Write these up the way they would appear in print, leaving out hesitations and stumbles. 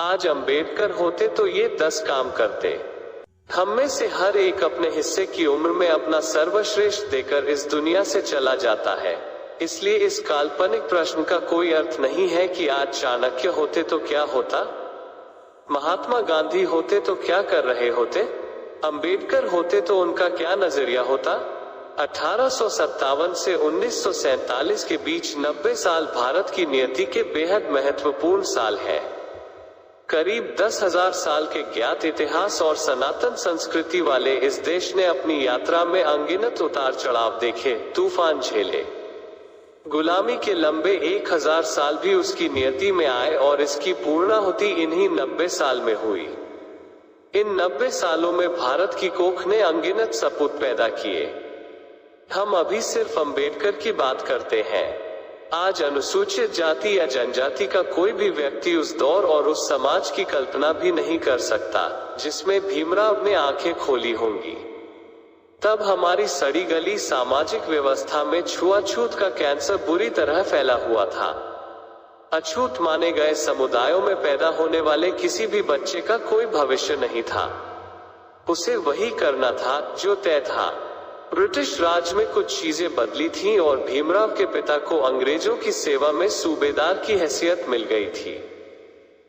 आज अंबेडकर होते तो ये 10 काम करते। हम में से हर एक अपने हिस्से की उम्र में अपना सर्वश्रेष्ठ देकर इस दुनिया से चला जाता है। इसलिए इस काल्पनिक प्रश्न का कोई अर्थ नहीं है कि आज चाणक्य होते तो क्या होता, महात्मा गांधी होते तो क्या कर रहे होते, अंबेडकर होते तो उनका क्या नजरिया होता। 1857 से 1947 के बीच 90 साल भारत की नियति के बेहद महत्वपूर्ण साल है। करीब 10,000 साल के ज्ञात इतिहास और सनातन संस्कृति वाले इस देश ने अपनी यात्रा में अनगिनत उतार चढ़ाव देखे, तूफान झेले। गुलामी के लंबे 1000 साल भी उसकी नियति में आए और इसकी पूर्णाहुति इन्हीं 90 साल में हुई। इन 90 सालों में भारत की कोख ने अनगिनत सपूत पैदा किए। हम अभी सिर्फ अंबेडकर की बात करते हैं। आज अनुसूचित जाति या जनजाति का कोई भी व्यक्ति उस दौर और उस समाज की कल्पना भी नहीं कर सकता जिसमें भीमराव ने आंखें खोली होंगी। तब हमारी सड़ी गली सामाजिक व्यवस्था में छुआछूत का कैंसर बुरी तरह फैला हुआ था। अछूत माने गए समुदायों में पैदा होने वाले किसी भी बच्चे का कोई भविष्य नहीं था। उसे वही करना था जो तय था। ब्रिटिश राज में कुछ चीजें बदली थीं और भीमराव के पिता को अंग्रेजों की सेवा में सूबेदार की हैसियत मिल गई थी।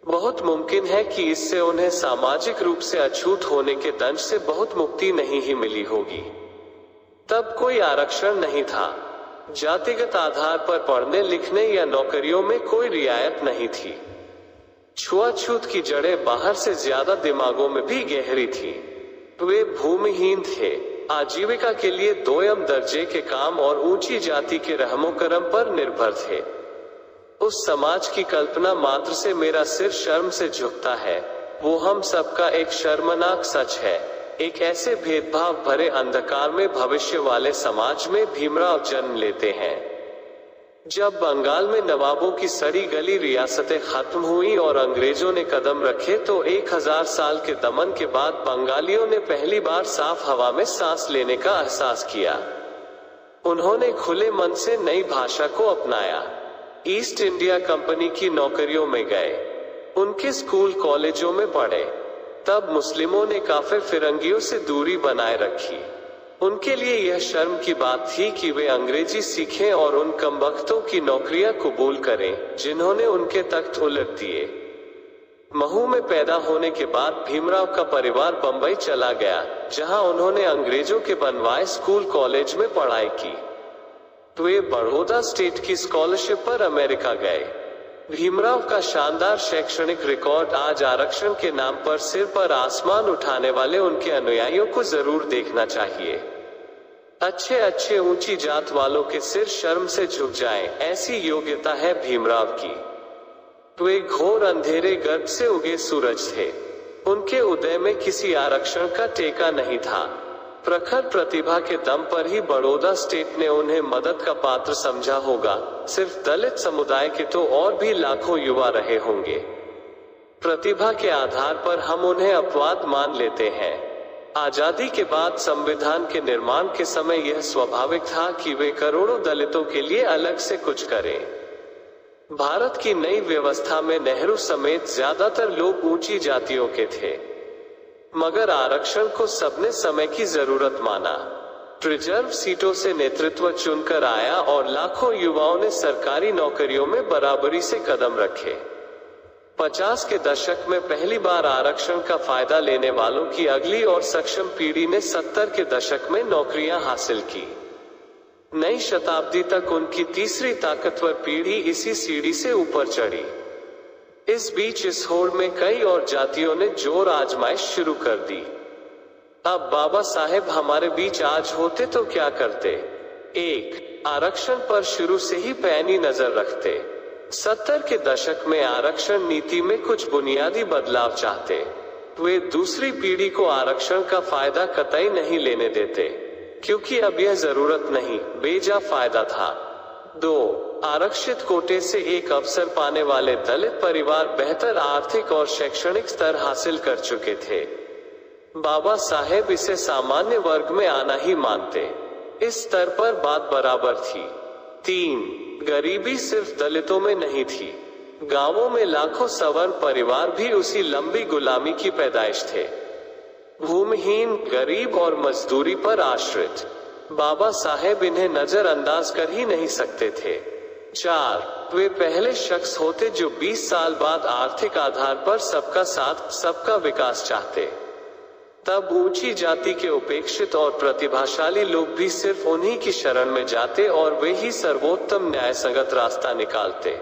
बहुत मुमकिन है कि इससे उन्हें सामाजिक रूप से अछूत होने के दंश से बहुत मुक्ति नहीं ही मिली होगी। तब कोई आरक्षण नहीं था। जातिगत आधार पर पढ़ने लिखने या नौकरियों में कोई रियायत नहीं थी। छुआछूत की जड़ें बाहर से ज्यादा दिमागों में भी गहरी थी। वे भूमिहीन थे, आजीविका के लिए दोयम दर्जे के काम और ऊंची जाति के रहमो करम पर निर्भर थे। उस समाज की कल्पना मात्र से मेरा सिर शर्म से झुकता है। वो हम सबका एक शर्मनाक सच है। एक ऐसे भेदभाव भरे अंधकार में भविष्य वाले समाज में भीमराव जन्म लेते हैं। जब बंगाल में नवाबों की सड़ी गली रियासतें खत्म हुई और अंग्रेजों ने कदम रखे तो 1000 साल के दमन के बाद बंगालियों ने पहली बार साफ हवा में सांस लेने का एहसास किया। उन्होंने खुले मन से नई भाषा को अपनाया। ईस्ट इंडिया कंपनी की नौकरियों में गए, उनके स्कूल कॉलेजों में पढ़े। तब मुस्लिमों ने काफिर फिरंगियों से दूरी बनाए रखी। उनके लिए यह शर्म की बात थी कि वे अंग्रेजी सीखें और उन कमबख्तों की नौकरियां कबूल करें जिन्होंने उनके तख्त उलट दिए। महू में पैदा होने के बाद भीमराव का परिवार बंबई चला गया, जहां उन्होंने अंग्रेजों के बनवाए स्कूल कॉलेज में पढ़ाई की। वे बड़ौदा स्टेट की स्कॉलरशिप पर अमेरिका गए। भीमराव का शानदार शैक्षणिक रिकॉर्ड आज आरक्षण के नाम पर सिर पर आसमान उठाने वाले उनके अनुयायियों को जरूर देखना चाहिए। अच्छे ऊंची जात वालों के सिर शर्म से झुक जाएं, ऐसी योग्यता है भीमराव की। वे घोर अंधेरे गर्भ से उगे सूरज थे। उनके उदय में किसी आरक्षण का टेका नहीं था। प्रखर प्रतिभा के दम पर ही बड़ौदा स्टेट ने उन्हें मदद का पात्र समझा होगा। सिर्फ दलित समुदाय के तो और भी लाखों युवा रहे होंगे। प्रतिभा के आधार पर हम उन्हें अपवाद मान लेते हैं। आजादी के बाद संविधान के निर्माण के समय यह स्वाभाविक था कि वे करोड़ों दलितों के लिए अलग से कुछ करें। भारत की नई व्यवस्था में नेहरू समेत ज्यादातर लोग ऊंची जातियों के थे, मगर आरक्षण को सबने समय की जरूरत माना। रिजर्व सीटों से नेतृत्व चुनकर आया और लाखों युवाओं ने सरकारी नौकरियों में बराबरी से कदम रखे। 50 के दशक में पहली बार आरक्षण का फायदा लेने वालों की अगली और सक्षम पीढ़ी ने 70 के दशक में नौकरियां हासिल की। नई शताब्दी तक उनकी तीसरी ताकतवर पीढ़ी इसी सीढ़ी से ऊपर चढ़ी। इस बीच इस होड़ में कई और जातियों ने जोर आजमाइश शुरू कर दी। अब बाबा साहेब हमारे बीच आज होते तो क्या करते। 1. आरक्षण पर शुरू से ही पैनी नजर रखते। 70 के दशक में आरक्षण नीति में कुछ बुनियादी बदलाव चाहते। वे दूसरी पीढ़ी को आरक्षण का फायदा कतई नहीं लेने देते, क्योंकि अब यह जरूरत नहीं, बेजा फायदा था। 2. आरक्षित कोटे से एक अवसर पाने वाले दलित परिवार बेहतर आर्थिक और शैक्षणिक स्तर हासिल कर चुके थे। बाबा साहेब इसे सामान्य वर्ग में आना ही मानते। इस स्तर पर बात बराबर थी। 3. गरीबी सिर्फ दलितों में नहीं थी, गांवों में लाखों सवर्ण परिवार भी उसी लंबी गुलामी की पैदाइश थे, भूमिहीन, गरीब और मजदूरी पर आश्रित। बाबा साहेब इन्हें नजरअंदाज कर ही नहीं सकते थे। 4. वे पहले शख्स होते जो 20 साल बाद आर्थिक आधार पर सबका साथ, सबका विकास चाहते। तब ऊंची जाति के उपेक्षित और प्रतिभाशाली लोग भी सिर्फ उन्हीं की शरण में जाते और वे ही सर्वोत्तम न्यायसंगत रास्ता निकालते।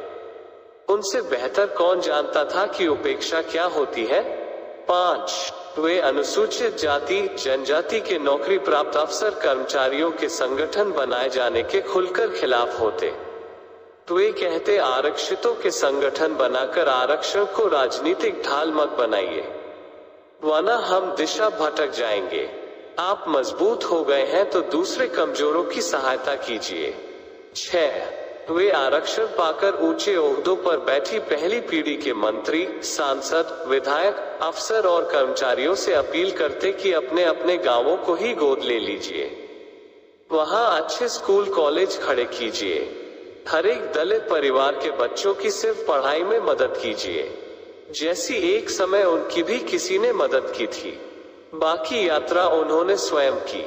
उनसे बेहतर कौन जानता था कि उपेक्षा क्या होती है। 5. वे अनुसूचित जाति, जनजाति के नौकरी प्राप्त अफसर कर्मचारियों के संगठन बनाए जाने के खुलकर खिलाफ होते। वे कहते आरक्षितों के संगठन बनाकर आरक्षण को राजनीतिक ढाल मत बनाइए, वरना हम दिशा भटक जाएंगे। आप मजबूत हो गए हैं तो दूसरे कमजोरों की सहायता कीजिए। 6. वे आरक्षण पाकर ऊंचे ओहदों पर बैठी पहली पीढ़ी के मंत्री, सांसद, विधायक, अफसर और कर्मचारियों से अपील करते कि अपने अपने गांवों को ही गोद ले लीजिए, वहां अच्छे स्कूल कॉलेज खड़े कीजिए, हर एक दलित परिवार के बच्चों की सिर्फ पढ़ाई में मदद कीजिए, जैसी एक समय उनकी भी किसी ने मदद की थी। बाकी यात्रा उन्होंने स्वयं की।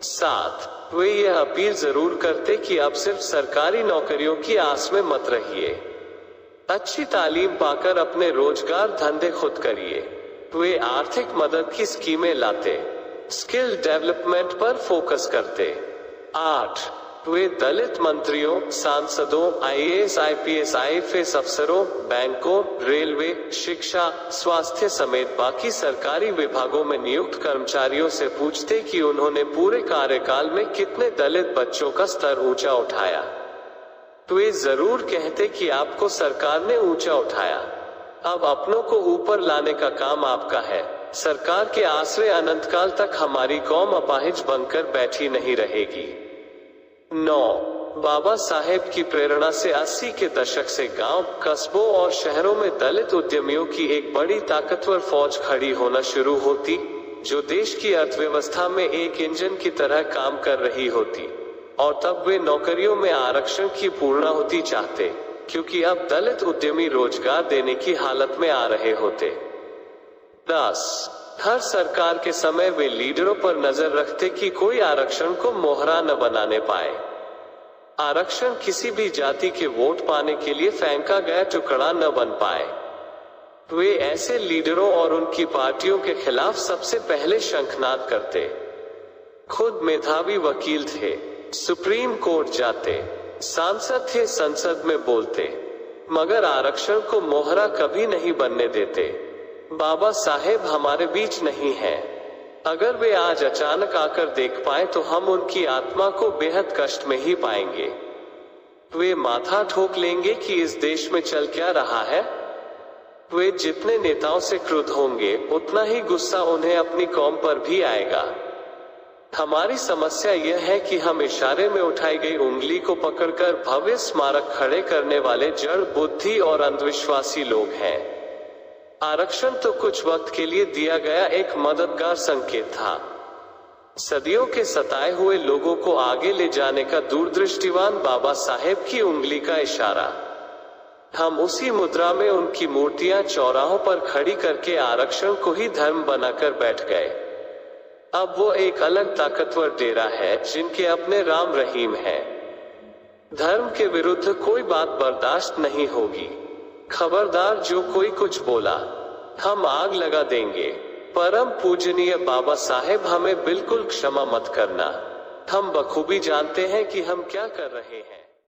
7. वे यह अपील जरूर करते कि अब सिर्फ सरकारी नौकरियों की आस में मत रहिए, अच्छी तालीम पाकर अपने रोजगार धंधे खुद करिए। वे आर्थिक मदद की स्कीमें लाते, स्किल डेवलपमेंट पर फोकस करते। 8. वे दलित मंत्रियों, सांसदों, IAS, IPS, IFS अफसरों, बैंकों, रेलवे, शिक्षा, स्वास्थ्य समेत बाकी सरकारी विभागों में नियुक्त कर्मचारियों से पूछते कि उन्होंने पूरे कार्यकाल में कितने दलित बच्चों का स्तर ऊंचा उठाया। वे जरूर कहते कि आपको सरकार ने ऊंचा उठाया, अब अपनों को ऊपर लाने का काम आपका है। सरकार के आसरे अनंतकाल तक हमारी कौम अपाहिज बनकर बैठी नहीं रहेगी। 9. बाबा साहेब की प्रेरणा से 80 के दशक से गांव, कस्बों और शहरों में दलित उद्यमियों की एक बड़ी ताकतवर फौज खड़ी होना शुरू होती, जो देश की अर्थव्यवस्था में एक इंजन की तरह काम कर रही होती। और तब वे नौकरियों में आरक्षण की पूर्णाहुति चाहते, क्योंकि अब दलित उद्यमी रोजगार देने की हालत में आ रहे होते। 10. हर सरकार के समय वे लीडरों पर नजर रखते कि कोई आरक्षण को मोहरा न बनाने पाए। आरक्षण किसी भी जाति के वोट पाने के लिए फेंका गया टुकड़ा न बन पाए। वे ऐसे लीडरों और उनकी पार्टियों के खिलाफ सबसे पहले शंखनाद करते। खुद मेधावी वकील थे, सुप्रीम कोर्ट जाते, सांसद थे, संसद में बोलते, मगर आरक्षण को मोहरा कभी नहीं बनने देते। बाबा साहेब हमारे बीच नहीं हैं। अगर वे आज अचानक आकर देख पाए तो हम उनकी आत्मा को बेहद कष्ट में ही पाएंगे। वे माथा ठोक लेंगे कि इस देश में चल क्या रहा है। वे जितने नेताओं से क्रुद्ध होंगे, उतना ही गुस्सा उन्हें अपनी कौम पर भी आएगा। हमारी समस्या यह है कि हम इशारे में उठाई गई उंगली को पकड़कर भव्य स्मारक खड़े करने वाले जड़ बुद्धि और अंधविश्वासी लोग हैं। आरक्षण तो कुछ वक्त के लिए दिया गया एक मददगार संकेत था, सदियों के सताए हुए लोगों को आगे ले जाने का दूरदृष्टिवान बाबा साहेब की उंगली का इशारा। हम उसी मुद्रा में उनकी मूर्तियां चौराहों पर खड़ी करके आरक्षण को ही धर्म बनाकर बैठ गए। अब वो एक अलग ताकतवर डेरा है जिनके अपने राम रहीम हैं। धर्म के विरुद्ध कोई बात बर्दाश्त नहीं होगी। खबरदार, जो कोई कुछ बोला, हम आग लगा देंगे। परम पूजनीय बाबा साहेब, हमें बिल्कुल क्षमा मत करना। हम बखूबी जानते हैं कि हम क्या कर रहे हैं।